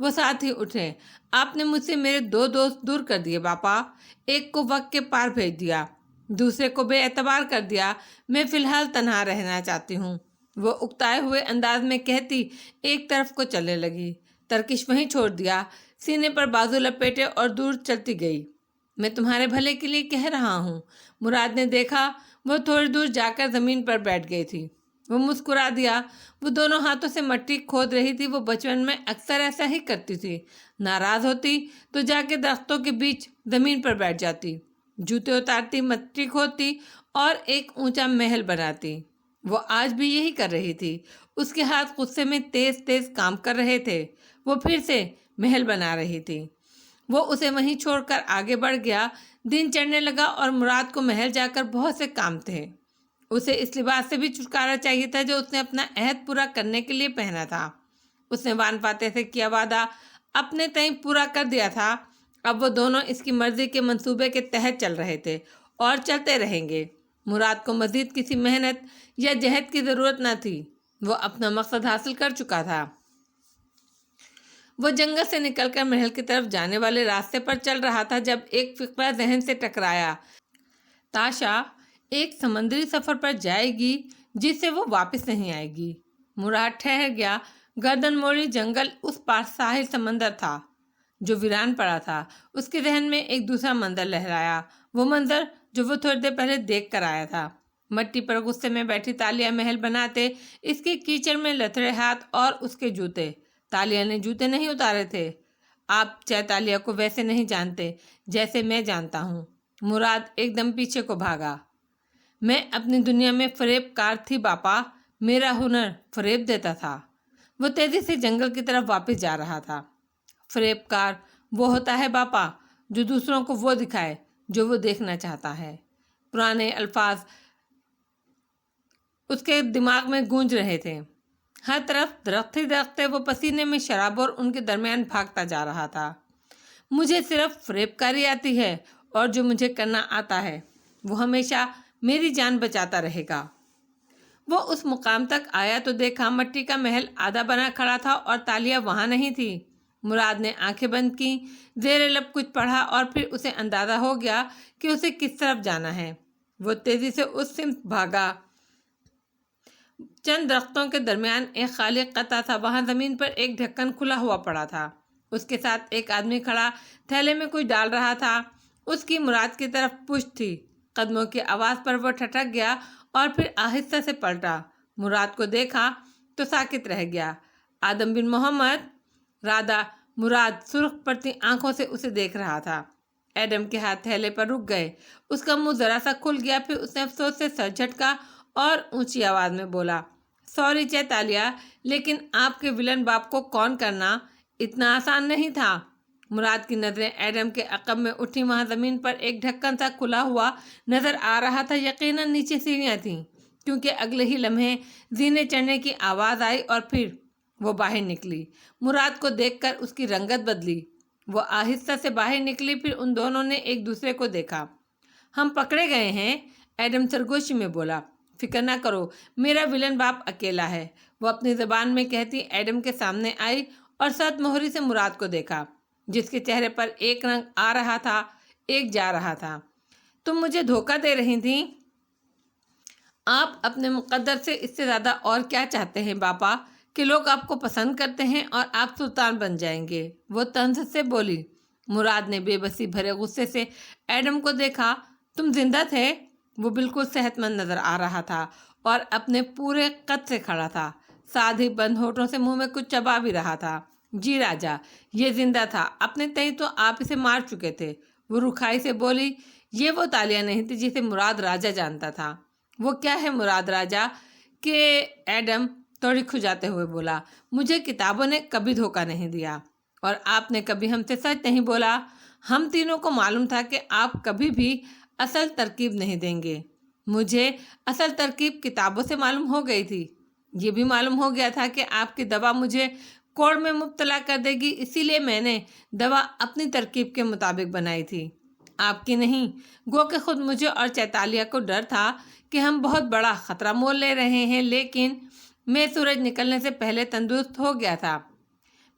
وہ ساتھ ہی اٹھے۔ آپ نے مجھ سے میرے 2 دوست دور کر دیے باپا، ایک کو وقت کے پار بھیج دیا، دوسرے کو بے اعتبار کر دیا۔ میں فی الحال تنہا رہنا چاہتی ہوں، وہ اکتائے ہوئے انداز میں کہتی ایک طرف کو چلنے لگی۔ ترکش وہیں چھوڑ دیا، سینے پر بازو لپیٹے اور دور چلتی گئی۔ میں تمہارے بھلے کے لیے کہہ رہا ہوں۔ مراد نے دیکھا وہ تھوڑی دور جا کر زمین پر بیٹھ گئی تھی۔ وہ مسکرا دیا۔ وہ دونوں ہاتھوں سے مٹی کھود رہی تھی۔ وہ بچپن میں اکثر ایسا ہی کرتی تھی، ناراض ہوتی تو جا کے درختوں کے بیچ زمین پر بیٹھ جاتی، جوتے اتارتی، مٹی کھودتی اور ایک اونچا محل بناتی۔ وہ آج بھی یہی کر رہی تھی۔ اس کے ہاتھ غصے میں تیز تیز کام کر رہے تھے۔ وہ پھر سے محل بنا رہی تھی۔ وہ اسے وہیں چھوڑ کر آگے بڑھ گیا۔ دن چڑھنے لگا اور مراد کو محل جا کر بہت سے کام تھے۔ اسے اس لباس سے بھی چھٹکارا چاہیے تھا جو اس نے اپنا عہد پورا کرنے کے لیے پہنا تھا۔ اس نے وان فاتح سے کیا وعدہ اپنے تئیں پورا کر دیا تھا۔ اب وہ دونوں اس کی مرضی کے منصوبے کے تحت چل رہے تھے اور چلتے رہیں گے۔ مراد کو مزید کسی محنت یا جہد کی ضرورت نہ تھی، وہ اپنا مقصد حاصل کر چکا تھا۔ وہ جنگل سے نکل کر محل کی طرف جانے والے راستے پر چل رہا تھا جب ایک فکرہ ذہن سے ٹکرایا۔ تاشا ایک سمندری سفر پر جائے گی جس سے وہ واپس نہیں آئے گی۔ مراد ٹھہر گیا۔ گردن موڑی جنگل اس پار ساحل سمندر تھا جو ویران پڑا تھا۔ اس کے ذہن میں ایک دوسرا منظر لہرایا، وہ منظر جو وہ تھوڑی دیر پہلے دیکھ کر آیا تھا۔ مٹی پر غصے میں بیٹھی تالیہ محل بناتے، اس کے کیچڑ میں لتھڑے ہاتھ اور اس کے جوتے۔ تالیہ نے جوتے نہیں اتارے تھے۔ آپ چیتالیہ کو ویسے نہیں جانتے جیسے میں جانتا ہوں۔ مراد ایک دم پیچھے کو بھاگا۔ میں اپنی دنیا میں فریب کار تھی باپا، میرا ہنر فریب دیتا تھا۔ وہ تیزی سے جنگل کی طرف واپس جا رہا تھا۔ فریب کار وہ ہوتا ہے باپا جو دوسروں کو وہ دکھائے جو وہ دیکھنا چاہتا ہے۔ پرانے الفاظ اس کے دماغ میں گونج رہے تھے۔ ہر طرف درخت ہی درخت تھے۔ وہ پسینے میں شراب اور ان کے درمیان بھاگتا جا رہا تھا۔ مجھے صرف فریب کاری آتی ہے اور جو مجھے کرنا آتا ہے وہ ہمیشہ میری جان بچاتا رہے گا۔ وہ اس مقام تک آیا تو دیکھا مٹی کا محل آدھا بنا کھڑا تھا اور تالیہ وہاں نہیں تھی۔ مراد نے آنکھیں بند کی، زیر لب کچھ پڑھا اور پھر اسے اندازہ ہو گیا کہ اسے کس طرف جانا ہے۔ وہ تیزی سے اس سمت بھاگا۔ چند درختوں کے درمیان ایک خالی قطعہ تھا، وہاں زمین پر ایک ڈھکن کھلا ہوا پڑا تھا۔ اس کے ساتھ ایک آدمی کھڑا تھیلے میں کچھ ڈال رہا تھا۔ اس کی مراد کی طرف پشت تھی۔ قدموں کی آواز پر وہ ٹھٹک گیا اور پھر آہستہ سے پلٹا۔ مراد کو دیکھا تو ساکت رہ گیا۔ آدم بن محمد، رادہ مراد سرخ پڑتی آنکھوں سے اسے دیکھ رہا تھا۔ ایڈم کے ہاتھ تھیلے پر رک گئے۔ اس کا منہ ذرا سا کھل گیا، پھر اس نے افسوس سے سر جھٹکا اور اونچی آواز میں بولا، سوری چیتالیہ، لیکن آپ کے ولن باپ کو کون کرنا اتنا آسان نہیں تھا۔ مراد کی نظریں ایڈم کے عقب میں اٹھی۔ وہاں زمین پر ایک ڈھکن سا کھلا ہوا نظر آ رہا تھا۔ یقیناً نیچے سیڑھیاں تھیں، کیونکہ اگلے ہی لمحے زینے چڑھنے کی آواز آئی اور پھر وہ باہر نکلی۔ مراد کو دیکھ کر اس کی رنگت بدلی۔ وہ آہستہ سے باہر نکلی، پھر ان دونوں نے ایک دوسرے کو دیکھا۔ ہم پکڑے گئے ہیں، ایڈم سرگوشی میں بولا۔ فکر نہ کرو، میرا ولن باپ اکیلا ہے، وہ اپنی زبان میں کہتی ایڈم کے سامنے آئی اور سرد مہری سے مراد کو دیکھا، جس کے چہرے پر ایک رنگ آ رہا تھا، ایک جا رہا تھا۔ تم مجھے دھوکہ دے رہی تھیں۔ آپ اپنے مقدر سے اس سے زیادہ اور کیا چاہتے ہیں باپا کہ لوگ آپ کو پسند کرتے ہیں اور آپ سلطان بن جائیں گے، وہ طنز سے بولی۔ مراد نے بے بسی بھرے غصے سے ایڈم کو دیکھا۔ تم زندہ تھے؟ وہ بالکل صحت مند نظر آ رہا تھا اور اپنے پورے قد سے کھڑا تھا۔ سادھی بند ہونٹوں سے منہ میں کچھ چبا بھی رہا تھا۔ جی راجا، یہ زندہ تھا، اپنے تئیں تو آپ اسے مار چکے تھے، وہ رکھائی سے بولی۔ یہ وہ تالیہ نہیں تھی جسے مراد راجا جانتا تھا۔ وہ کیا ہے مراد راجا؟ کہ ایڈم توڑی کھجاتے ہوئے بولا، مجھے کتابوں نے کبھی دھوکہ نہیں دیا اور آپ نے کبھی ہم سے سچ نہیں بولا۔ ہم تینوں کو معلوم تھا کہ آپ کبھی بھی اصل ترکیب نہیں دیں گے۔ مجھے اصل ترکیب کتابوں سے معلوم ہو گئی تھی۔ یہ بھی معلوم ہو گیا تھا کہ آپ کی دوا مجھے کوڑ میں مبتلا کر دے گی، اسی لیے میں نے دوا اپنی ترکیب کے مطابق بنائی تھی، آپ کی نہیں۔ گو کہ خود مجھے اور چیتالیہ کو ڈر تھا کہ ہم بہت بڑا خطرہ مول لے رہے ہیں، لیکن میں سورج نکلنے سے پہلے تندرست ہو گیا تھا۔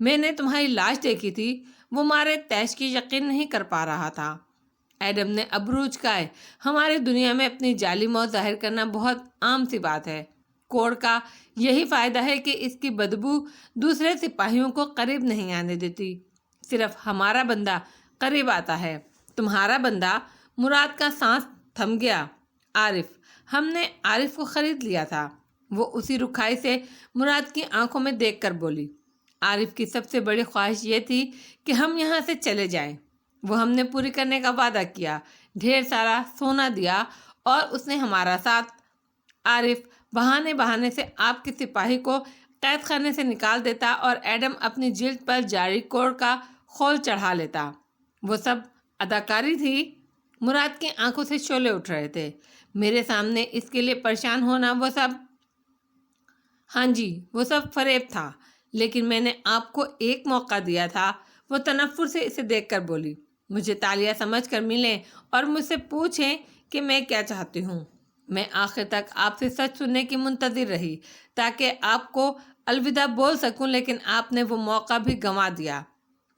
میں نے تمہاری لاش دیکھی تھی، وہ مارے تیش کی یقین نہیں کر پا رہا تھا۔ ایڈم نے ابرو اچکائے۔ ہماری دنیا میں اپنی جعلی موت ظاہر کرنا بہت عام سی بات ہے۔ کوڑ کا یہی فائدہ ہے کہ اس کی بدبو دوسرے سپاہیوں کو قریب نہیں آنے دیتی، صرف ہمارا بندہ قریب آتا ہے۔ تمہارا بندہ؟ مراد کا سانس تھم گیا۔ عارف، ہم نے عارف کو خرید لیا تھا، وہ اسی رکھائی سے مراد کی آنکھوں میں دیکھ کر بولی۔ عارف کی سب سے بڑی خواہش یہ تھی کہ ہم یہاں سے چلے جائیں۔ وہ ہم نے پوری کرنے کا وعدہ کیا، ڈھیر سارا سونا دیا اور اس نے ہمارا ساتھ۔ عارف بہانے سے آپ کے سپاہی کو قید خانے سے نکال دیتا اور ایڈم اپنی جلد پر جاری کوڑ کا خول چڑھا لیتا۔ وہ سب اداکاری تھی؟ مراد کی آنکھوں سے شعلے اٹھ رہے تھے۔ میرے سامنے اس کے لیے پریشان ہونا، وہ سب؟ ہاں جی، وہ سب فریب تھا، لیکن میں نے آپ کو ایک موقع دیا تھا۔ وہ تنفر سے اسے دیکھ کر بولی۔ مجھے تالیہ سمجھ کر ملیں اور مجھ سے پوچھیں کہ میں کیا چاہتی ہوں۔ میں آخر تک آپ سے سچ سننے کی منتظر رہی تاکہ آپ کو الوداع بول سکوں، لیکن آپ نے وہ موقع بھی گنوا دیا۔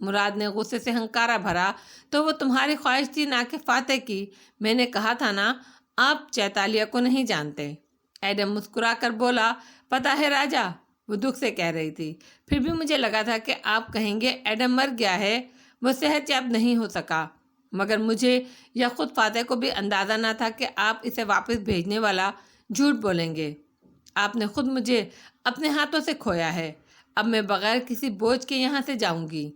مراد نے غصے سے ہنکارا بھرا۔ تو وہ تمہاری خواہش تھی نہ کہ فاتح کی۔ میں نے کہا تھا نا، آپ چیتالیہ کو نہیں جانتے۔ ایڈم مسکرا کر بولا۔ پتہ ہے راجا، وہ دکھ سے کہہ رہی تھی، پھر بھی مجھے لگا تھا کہ آپ کہیں گے ایڈم مر گیا ہے، وہ صحت یاب نہیں ہو سکا، مگر مجھے یا خود فاتح کو بھی اندازہ نہ تھا کہ آپ اسے واپس بھیجنے والا جھوٹ بولیں گے۔ آپ نے خود مجھے اپنے ہاتھوں سے کھویا ہے، اب میں بغیر کسی بوجھ کے یہاں سے جاؤں گی۔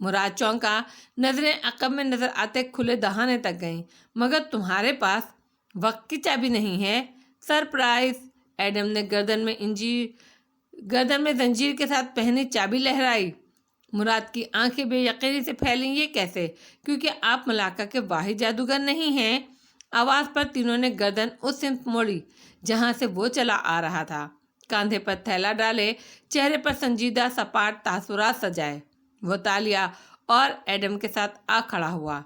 مراد چونکا، نظریں عقب میں نظر آتے کھلے دہانے تک گئیں۔ مگر تمہارے پاس وقت کی چابی نہیں ہے؟ سرپرائز! ایڈم نے گردن میں زنجیر کے ساتھ پہنی چابی لہرائی۔ مراد کی آنکھیں بے یقینی سے پھیلیں۔ یہ کیسے؟ کیونکہ آپ ملاقہ کے واحد جادوگر نہیں ہیں۔ آواز پر تینوں نے گردن اس سمت موڑی جہاں سے وہ چلا آ رہا تھا، کاندھے پر تھیلا ڈالے، چہرے پر سنجیدہ سپاٹ تاثرات سجائے۔ وہ تالیہ اور ایڈم کے ساتھ آ کھڑا ہوا۔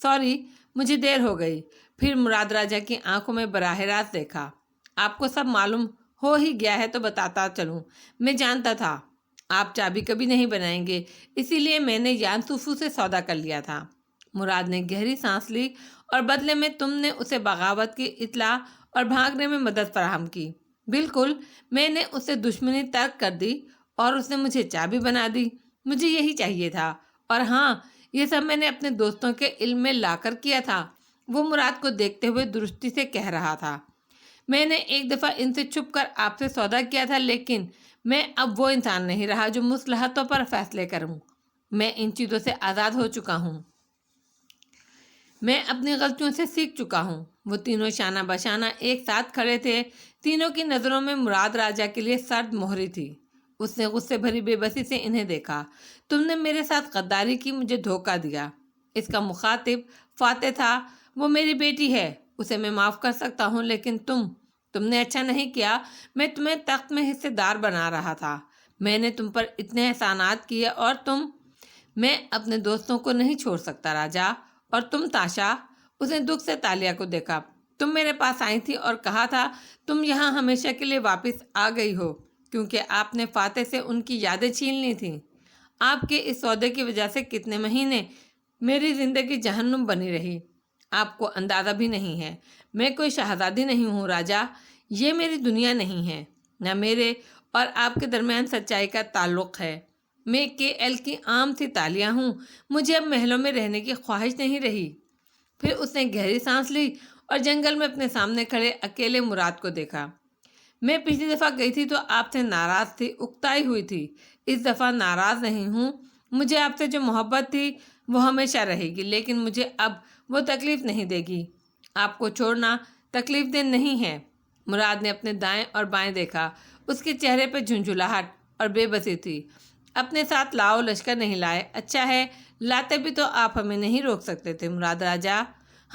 سوری، مجھے دیر ہو گئی۔ پھر مراد راجہ کی آنکھوں میں براہ راست دیکھا۔ آپ کو سب معلوم ہو ہی گیا ہے تو بتاتا چلوں، میں جانتا تھا آپ چابی کبھی نہیں بنائیں گے، اسی لیے میں نے یان سوفو سے سودا کر لیا تھا۔ مراد نے گہری سانس لی۔ اور بدلے میں تم نے اسے بغاوت کی اطلاع اور بھاگنے میں مدد فراہم کی۔ بالکل، میں نے اسے دشمنی ترک کر دی اور اس نے مجھے چابی بنا دی۔ مجھے یہی چاہیے تھا، اور ہاں، یہ سب میں نے اپنے دوستوں کے علم میں لا کر کیا تھا۔ وہ مراد کو دیکھتے ہوئے درستی سے کہہ رہا تھا۔ میں نے ایک دفعہ ان سے چھپ کر آپ سے سودا کیا تھا، لیکن میں اب وہ انسان نہیں رہا جو مصلحتوں پر فیصلے کروں۔ میں ان چیزوں سے آزاد ہو چکا ہوں۔ میں اپنی غلطیوں سے سیکھ چکا ہوں۔ وہ تینوں شانہ بشانہ ایک ساتھ کھڑے تھے۔ تینوں کی نظروں میں مراد راجہ کے لیے سرد مہری تھی۔ اس نے غصے بھری بے بسی سے انہیں دیکھا۔ تم نے میرے ساتھ غداری کی، مجھے دھوکہ دیا۔ اس کا مخاطب فاتح تھا۔ وہ میری بیٹی ہے، اسے میں معاف کر سکتا ہوں، لیکن تم نے اچھا نہیں کیا۔ میں تمہیں تخت میں حصے دار بنا رہا تھا۔ میں نے تم پر اتنے احسانات کیے اور میں اپنے دوستوں کو نہیں چھوڑ سکتا راجا۔ اور تم تاشا، اس نے دکھ سے تالیہ کو دیکھا، تم میرے پاس آئی تھی اور کہا تھا تم یہاں ہمیشہ کے لیے واپس آ گئی ہو کیونکہ آپ نے فاتح سے ان کی یادیں چھین لی تھیں۔ آپ کے اس سودے کی وجہ سے کتنے مہینے میری زندگی جہنم بنی رہی، آپ کو اندازہ بھی نہیں ہے۔ میں کوئی شہزادی نہیں ہوں راجا، یہ میری دنیا نہیں ہے، نہ میرے اور آپ کے درمیان سچائی کا تعلق ہے۔ میں KL کی عام سی تالیہ ہوں، مجھے اب محلوں میں رہنے کی خواہش نہیں رہی۔ پھر اس نے گہری سانس لی اور جنگل میں اپنے سامنے کھڑے اکیلے مراد کو دیکھا۔ میں پچھلی دفعہ گئی تھی تو آپ سے ناراض تھی، اکتائی ہوئی تھی۔ اس دفعہ ناراض نہیں ہوں۔ مجھے آپ سے جو محبت تھی وہ ہمیشہ رہے گی، لیکن مجھے اب وہ تکلیف نہیں دے گی۔ آپ کو چھوڑنا تکلیف دہ نہیں ہے۔ مراد نے اپنے دائیں اور بائیں دیکھا۔ اس کے چہرے پہ جھنجھلاہٹ اور بے بسی تھی۔ اپنے ساتھ لاؤ لشکر نہیں لائے، اچھا ہے، لاتے بھی تو آپ ہمیں نہیں روک سکتے تھے مراد راجہ۔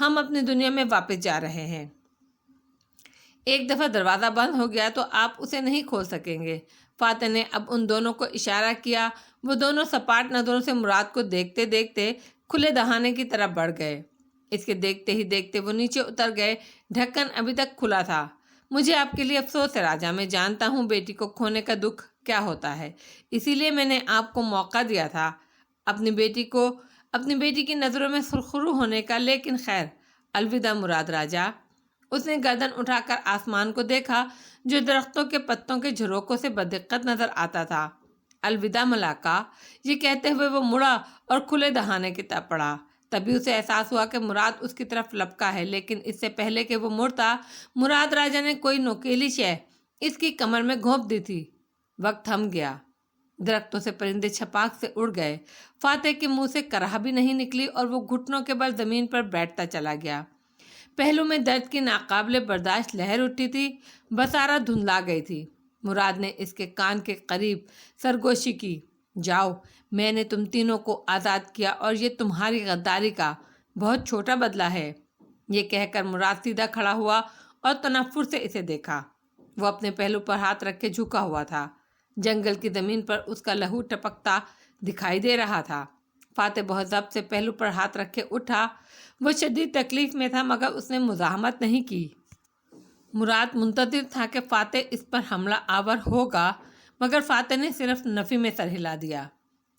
ہم اپنی دنیا میں واپس جا رہے ہیں۔ ایک دفعہ دروازہ بند ہو گیا تو آپ اسے نہیں کھول سکیں گے۔ فاتح نے اب ان دونوں کو اشارہ کیا۔ وہ دونوں سپاٹ نظروں سے مراد کو دیکھتے دیکھتے کھلے دہانے کی طرف بڑھ گئے۔ اس کے دیکھتے ہی دیکھتے وہ نیچے اتر گئے۔ ڈھکن ابھی تک کھلا تھا۔ مجھے آپ کے لیے افسوس ہے راجہ، میں جانتا ہوں بیٹی کو کھونے کا دکھ کیا ہوتا ہے، اسی لیے میں نے آپ کو موقع دیا تھا اپنی بیٹی کی نظروں میں سرخرو ہونے کا، لیکن خیر، الوداع مراد راجا۔ اس نے گردن اٹھا کر آسمان کو دیکھا جو درختوں کے پتوں کے جھروکوں سے بدقت نظر آتا تھا۔ الوداع ملاکا، یہ کہتے ہوئے وہ مڑا اور کھلے دہانے کی طرف پڑا۔ تبھی اسے احساس ہوا کہ مراد اس کی طرف لپکا ہے، لیکن اس سے پہلے کہ وہ مڑتا، مراد راجا نے کوئی نوکیلی شے اس کی کمر میں گھونپ دی تھی۔ وقت تھم گیا، درختوں سے پرندے چھپاک سے اڑ گئے، فاتح کے منہ سے کرہ بھی نہیں نکلی اور وہ گھٹنوں کے بل زمین پر بیٹھتا چلا گیا۔ پہلو میں درد کی ناقابل برداشت لہر اٹھی تھی، بصارت دھندلا گئی تھی۔ مراد نے اس کے کان کے قریب سرگوشی کی، جاؤ، میں نے تم تینوں کو آزاد کیا اور یہ تمہاری غداری کا بہت چھوٹا بدلہ ہے۔ یہ کہہ کر مراد سیدھا کھڑا ہوا اور تنفر سے اسے دیکھا۔ وہ اپنے پہلو پر ہاتھ رکھ کے جھکا ہوا تھا، جنگل کی زمین پر اس کا لہو ٹپکتا دکھائی دے رہا تھا۔ فاتح بہت ضبط سے پہلو پر ہاتھ رکھے اٹھا، وہ شدید تکلیف میں تھا مگر اس نے مزاحمت نہیں کی۔ مراد منتظر تھا کہ فاتح اس پر حملہ آور ہوگا، مگر فاتح نے صرف نفی میں سر ہلا دیا۔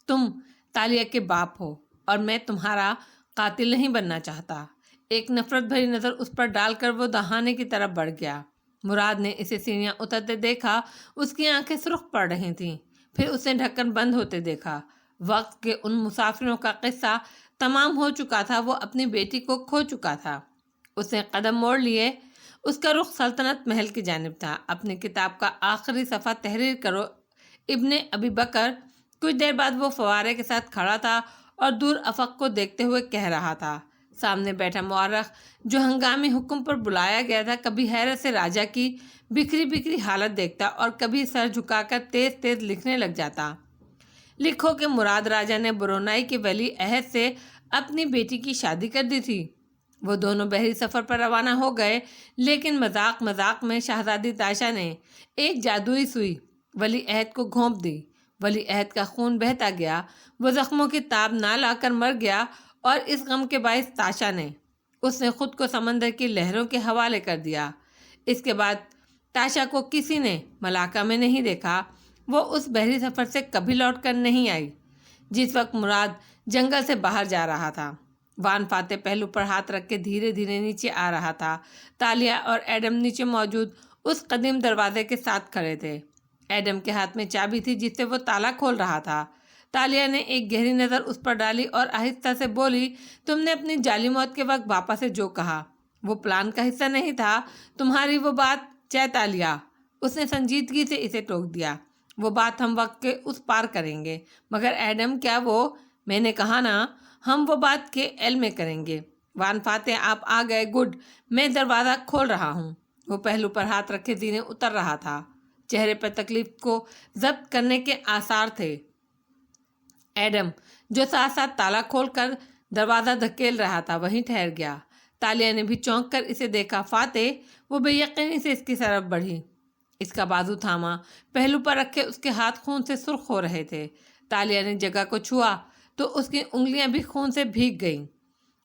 تم تالیہ کے باپ ہو اور میں تمہارا قاتل نہیں بننا چاہتا۔ ایک نفرت بھری نظر اس پر ڈال کر وہ دہانے کی طرف بڑھ گیا۔ مراد نے اسے سینیاں اترتے دیکھا، اس کی آنکھیں سرخ پڑ رہی تھیں۔ پھر اس نے ڈھکن بند ہوتے دیکھا۔ وقت کے ان مسافروں کا قصہ تمام ہو چکا تھا، وہ اپنی بیٹی کو کھو چکا تھا۔ اس نے قدم موڑ لیے، اس کا رخ سلطنت محل کی جانب تھا۔ اپنی کتاب کا آخری صفحہ تحریر کرو ابن ابی بکر۔ کچھ دیر بعد وہ فوارے کے ساتھ کھڑا تھا اور دور افق کو دیکھتے ہوئے کہہ رہا تھا۔ سامنے بیٹھا مورخ جو ہنگامی حکم پر بلایا گیا تھا، کبھی حیرت سے راجا کی بکھری بکھری حالت دیکھتا اور کبھی سر جھکا کر تیز تیز لکھنے لگ جاتا۔ لکھو کہ مراد راجا نے برونائی کے ولی عہد سے اپنی بیٹی کی شادی کر دی تھی۔ وہ دونوں بحری سفر پر روانہ ہو گئے، لیکن مذاق مذاق میں شہزادی تاشا نے ایک جادوئی سوئی ولی عہد کو گھونپ دی۔ ولی عہد کا خون بہتا گیا، وہ زخموں کی تاب نہ لا کر مر گیا، اور اس غم کے باعث تاشا نے خود کو سمندر کی لہروں کے حوالے کر دیا۔ اس کے بعد تاشا کو کسی نے ملاکا میں نہیں دیکھا۔ وہ اس بحری سفر سے کبھی لوٹ کر نہیں آئی جس وقت مراد جنگل سے باہر جا رہا تھا۔ وان فاتح پہلو پر ہاتھ رکھ کے دھیرے دھیرے نیچے آ رہا تھا۔ تالیہ اور ایڈم نیچے موجود اس قدیم دروازے کے ساتھ کھڑے تھے۔ ایڈم کے ہاتھ میں چابی تھی جس سے وہ تالا کھول رہا تھا۔ تالیہ نے ایک گہری نظر اس پر ڈالی اور آہستہ سے بولی، تم نے اپنی جعلی موت کے وقت باپا سے جو کہا وہ پلان کا حصہ نہیں تھا۔ تمہاری وہ بات چہ تالیہ، اس نے سنجیدگی سے اسے ٹوک دیا، وہ بات ہم وقت کے اس پار کریں گے۔ مگر ایڈم، کیا وہ؟ میں نے کہا نا، ہم وہ بات کے علم میں کریں گے۔ وان فاتح، آپ آ گئے، گڈ، میں دروازہ کھول رہا ہوں۔ وہ پہلو پر ہاتھ رکھے زینے اتر رہا تھا، چہرے پر تکلیف کو ضبط کرنے کے آثار تھے۔ ایڈم جو ساتھ ساتھ تالا کھول کر دروازہ دھکیل رہا تھا وہیں ٹھہر گیا۔ تالیہ نے بھی چونک کر اسے دیکھا۔ فاتح، وہ بے یقینی سے اس کی طرف بڑھی، اس کا بازو تھاما، پہلو پر رکھے اس کے ہاتھ خون سے سرخ ہو رہے تھے۔ تالیہ نے جگہ کو چھوا تو اس کی انگلیاں بھی خون سے بھیگ گئیں۔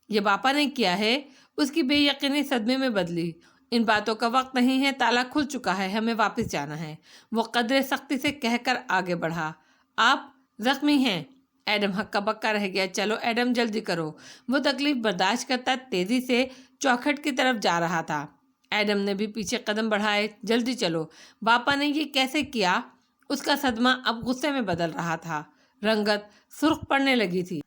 یہ باپا نے کیا ہے؟ اس کی بے یقینی صدمے میں بدلی۔ ان باتوں کا وقت نہیں ہے، تالا کھل چکا ہے، ہمیں واپس جانا ہے، وہ قدرے سختی سے کہہ کر آگے بڑھا۔ آپ زخمی ہیں؟ ایڈم ہکا بکا رہ گیا۔ چلو ایڈم، جلدی کرو۔ وہ تکلیف برداشت کرتا تیزی سے چوکھٹ کی طرف جا رہا تھا۔ ایڈم نے بھی پیچھے قدم بڑھائے۔ جلدی چلو۔ باپا نے یہ کیسے کیا؟ اس کا صدمہ اب غصے میں بدل رہا تھا، رنگت سرخ پڑنے لگی تھی۔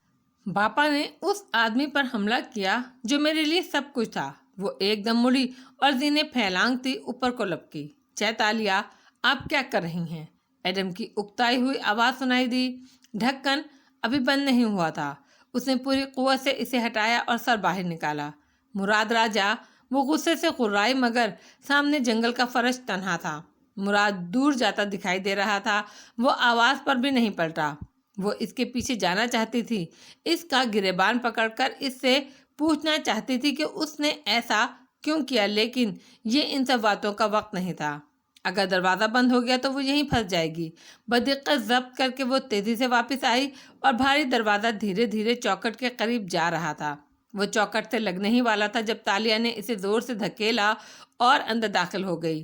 باپا نے اس آدمی پر حملہ کیا جو میرے لیے سب کچھ تھا۔ وہ ایک دم مڑی اور زینے پھیلانگتی اوپر کو لپکی۔ چہ تالیہ، آپ کیا کر رہی ہیں؟ ایڈم کی اکتائی ہوئی آواز سنائی دی۔ ڈھکن ابھی بند نہیں ہوا تھا۔ اس نے پوری قوت سے اسے ہٹایا اور سر باہر نکالا۔ مراد راجا، وہ غصے سے غرائی مگر سامنے جنگل کا فرش تنہا تھا۔ مراد دور جاتا دکھائی دے رہا تھا، وہ آواز پر بھی نہیں پلٹا۔ وہ اس کے پیچھے جانا چاہتی تھی، اس کا گریبان پکڑ کر اس سے پوچھنا چاہتی تھی کہ اس نے ایسا کیوں کیا، لیکن یہ ان سب باتوں کا وقت نہیں تھا۔ اگر دروازہ بند ہو گیا تو وہ یہیں پھنس جائے گی۔ بدقت ضبط کر کے وہ تیزی سے واپس آئی اور بھاری دروازہ دھیرے دھیرے چوکھٹ کے قریب جا رہا تھا۔ وہ چوکھٹ سے لگنے ہی والا تھا جب تالیہ نے اسے زور سے دھکیلا اور اندر داخل ہو گئی۔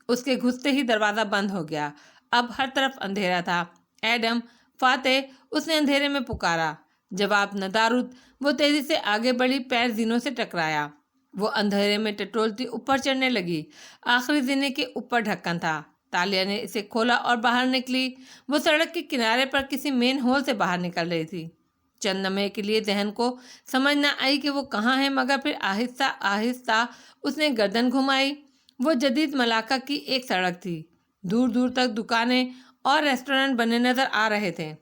اس کے گھستے ہی دروازہ بند ہو گیا۔ اب ہر طرف اندھیرا تھا۔ ایڈم، فاتح، اس نے اندھیرے میں پکارا۔ جواب نہ دارد۔ وہ تیزی سے آگے بڑھی، پیر زینوں سے ٹکرایا۔ وہ اندھیرے میں ٹٹولتی اوپر چڑھنے لگی۔ آخری زینے کے اوپر ڈھکن تھا۔ تالیہ نے اسے کھولا اور باہر نکلی۔ وہ سڑک کے کنارے پر کسی مین ہول سے باہر نکل رہی تھی۔ چند لمحے کے لیے ذہن کو سمجھ نہ آئی کہ وہ کہاں ہے، مگر پھر آہستہ آہستہ اس نے گردن گھمائی۔ وہ جدید ملاقہ کی ایک سڑک تھی۔ دور دور تک دکانیں اور ریسٹورنٹ بنے نظر آ رہے تھے۔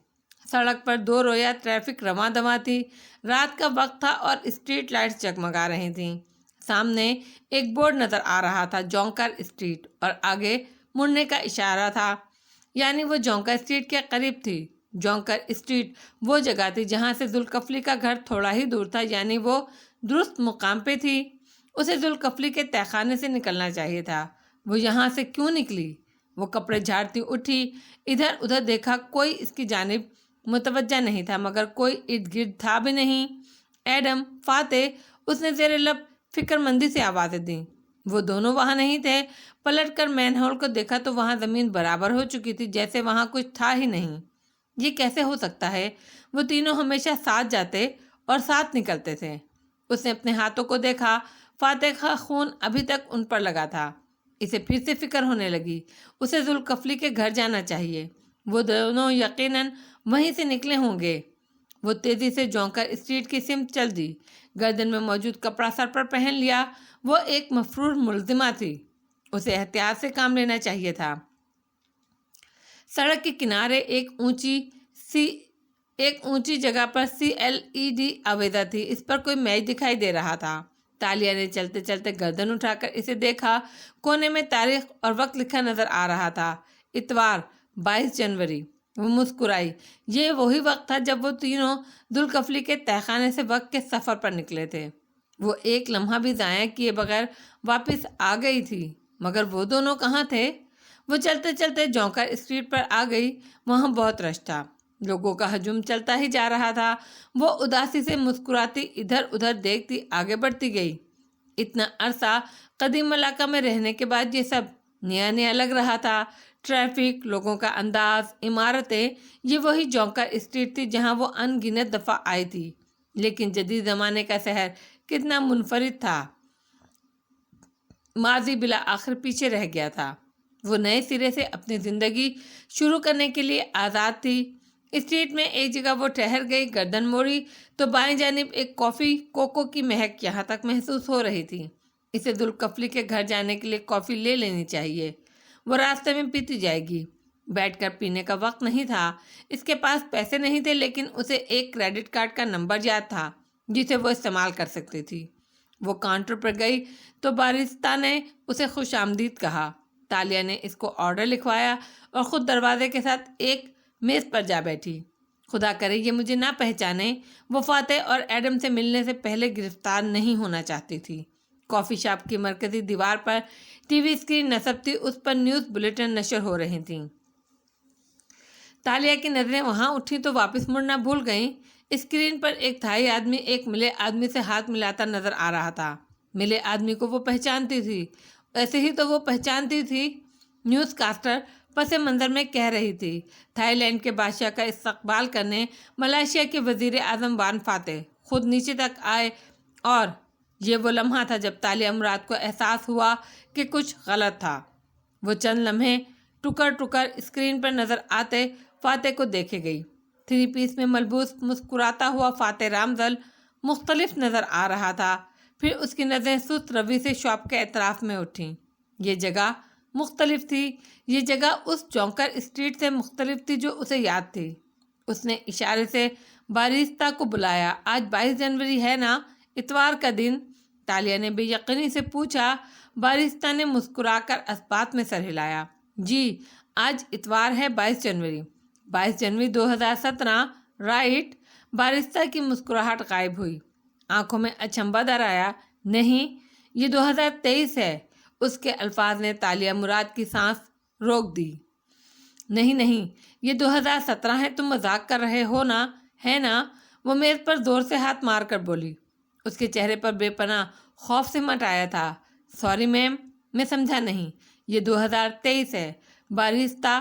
سڑک پر دو رویہ ٹریفک رواں دواں تھی۔ رات کا وقت تھا اور اسٹریٹ لائٹس جگمگا رہی تھیں۔ سامنے ایک بورڈ نظر آ رہا تھا، جونکر اسٹریٹ، اور آگے مڑنے کا اشارہ تھا، یعنی وہ جونکر اسٹریٹ کے قریب تھی۔ جونکر اسٹریٹ وہ جگہ تھی جہاں سے ذوالکفلی کا گھر تھوڑا ہی دور تھا، یعنی وہ درست مقام پہ تھی۔ اسے ذوالکفلی کے تہہ خانے سے نکلنا چاہیے تھا۔ وہ یہاں سے کیوں نکلی؟ وہ کپڑے جھاڑتی اٹھی، ادھر ادھر دیکھا، کوئی اس کی جانب متوجہ نہیں تھا، مگر کوئی ارد گرد تھا بھی نہیں۔ ایڈم، فاتح، اس نے زیر لب فکر مندی سے آوازیں دیں۔ وہ دونوں وہاں نہیں تھے۔ پلٹ کر مین ہول کو دیکھا تو وہاں زمین برابر ہو چکی تھی، جیسے وہاں کچھ تھا ہی نہیں۔ یہ کیسے ہو سکتا ہے؟ وہ تینوں ہمیشہ ساتھ جاتے اور ساتھ نکلتے تھے۔ اس نے اپنے ہاتھوں کو دیکھا۔ فاتح کا خون ابھی تک ان پر لگا تھا۔ اسے پھر سے فکر ہونے لگی۔ اسے ذوالکفلی کے گھر جانا چاہیے۔ وہ دونوں یقیناً وہیں سے نکلے ہوں گے۔ وہ تیزی سے جونکر اسٹریٹ کی سمت چل دی۔ گردن میں موجود کپڑا سر پر پہن لیا۔ وہ ایک مفرور ملزمہ تھی۔ اسے احتیاط سے کام لینا چاہیے تھا۔ سڑک کے کنارے ایک اونچی جگہ پر CLED آویزہ تھی۔ اس پر کوئی میچ دکھائی دے رہا تھا۔ تالیہ نے چلتے چلتے گردن اٹھا کر اسے دیکھا۔ کونے میں تاریخ اور وقت لکھا نظر آ رہا تھا، اتوار، 22 جنوری۔ وہ مسکرائی۔ یہ وہی وقت تھا جب وہ تینوں ذوالکفلی کے تہہ خانے سے وقت کے سفر پر نکلے تھے۔ وہ ایک لمحہ بھی ضائع کیے بغیر واپس آ گئی تھی، مگر وہ دونوں کہاں تھے؟ وہ چلتے چلتے جونکر اسٹریٹ پر آ گئی۔ وہاں بہت رش تھا، لوگوں کا ہجوم چلتا ہی جا رہا تھا۔ وہ اداسی سے مسکراتی ادھر ادھر دیکھتی آگے بڑھتی گئی۔ اتنا عرصہ قدیم ملاقہ میں رہنے کے بعد یہ سب نیا نیا لگ رہا تھا۔ ٹریفک، لوگوں کا انداز، عمارتیں، یہ وہی جونکر اسٹریٹ تھی جہاں وہ ان گنت دفعہ آئی تھی۔ لیکن جدید زمانے کا شہر کتنا منفرد تھا۔ ماضی بالآخر پیچھے رہ گیا تھا۔ وہ نئے سرے سے اپنی زندگی شروع کرنے کے لیے آزاد تھی۔ اسٹریٹ میں ایک جگہ وہ ٹھہر گئی، گردن موڑی تو بائیں جانب ایک کافی کوکو کی مہک یہاں تک محسوس ہو رہی تھی۔ اسے ذوالکفلی کے گھر جانے کے لیے کافی لے لینی چاہیے۔ وہ راستے میں پیتی جائے گی۔ بیٹھ کر پینے کا وقت نہیں تھا۔ اس کے پاس پیسے نہیں تھے، لیکن اسے ایک کریڈٹ کارڈ کا نمبر یاد تھا جسے وہ استعمال کر سکتی تھی۔ وہ کاؤنٹر پر گئی تو بارسٹا نے اسے خوش آمدید کہا۔ تالیہ نے اس کو آرڈر لکھوایا اور خود دروازے کے ساتھ ایک میز پر جا بیٹھی۔ خدا کرے یہ مجھے نہ پہچانے۔ وہ فاتح اور ایڈم سے ملنے سے پہلے گرفتار نہیں ہونا چاہتی تھی۔ کافی شاپ کی مرکزی دیوار پر ٹی وی اسکرین نصب تھی، اس پر نیوز بلیٹن نشر ہو رہی تھیں۔ تالیہ کی نظریں وہاں اٹھیں تو واپس مڑنا بھول گئیں۔ اسکرین پر ایک تھائی آدمی ایک ملے آدمی سے ہاتھ ملاتا نظر آ رہا تھا۔ ملے آدمی کو وہ پہچانتی تھی، ایسے ہی تو وہ پہچانتی تھی۔ نیوز کاسٹر پس منظر میں کہہ رہی تھی، تھائی لینڈ کے بادشاہ کا استقبال کرنے ملائیشیا کے وزیر اعظم وان فاتح خود نیچے تک آئے، اور یہ وہ لمحہ تھا جب تالیہ مراد کو احساس ہوا کہ کچھ غلط تھا۔ وہ چند لمحے ٹکر ٹکر اسکرین پر نظر آتے فاتح کو دیکھے گئی۔ 3 پیس میں ملبوس مسکراتا ہوا فاتح رامزل مختلف نظر آ رہا تھا۔ پھر اس کی نظریں سست روی سے شاپ کے اطراف میں اٹھیں۔ یہ جگہ مختلف تھی۔ یہ جگہ اس جونکر اسٹریٹ سے مختلف تھی جو اسے یاد تھی۔ اس نے اشارے سے بارسٹا کو بلایا۔ آج 22 جنوری ہے نا، اتوار کا دن؟ تالیہ نے بے یقینی سے پوچھا۔ بارسٹا نے مسکرا کر اثبات میں سر ہلایا۔ جی، آج اتوار ہے، 22 جنوری۔ 22 جنوری 2017، رائٹ؟ بارسٹا کی مسکراہٹ غائب ہوئی۔ آنکھوں میں اچنبھا در آیا۔ نہیں، یہ 2023 ہے۔ اس کے الفاظ نے تالیہ مراد کی سانس روک دی۔ نہیں نہیں، یہ 2017 ہے، تم مذاق کر رہے ہو نا، ہے نا؟ وہ میز پر زور سے ہاتھ مار کر بولی۔ اس کے چہرے پر بے پناہ خوف سمٹ آیا تھا۔ سوری میم، میں سمجھا نہیں، یہ 2023 ہے۔ بارسٹا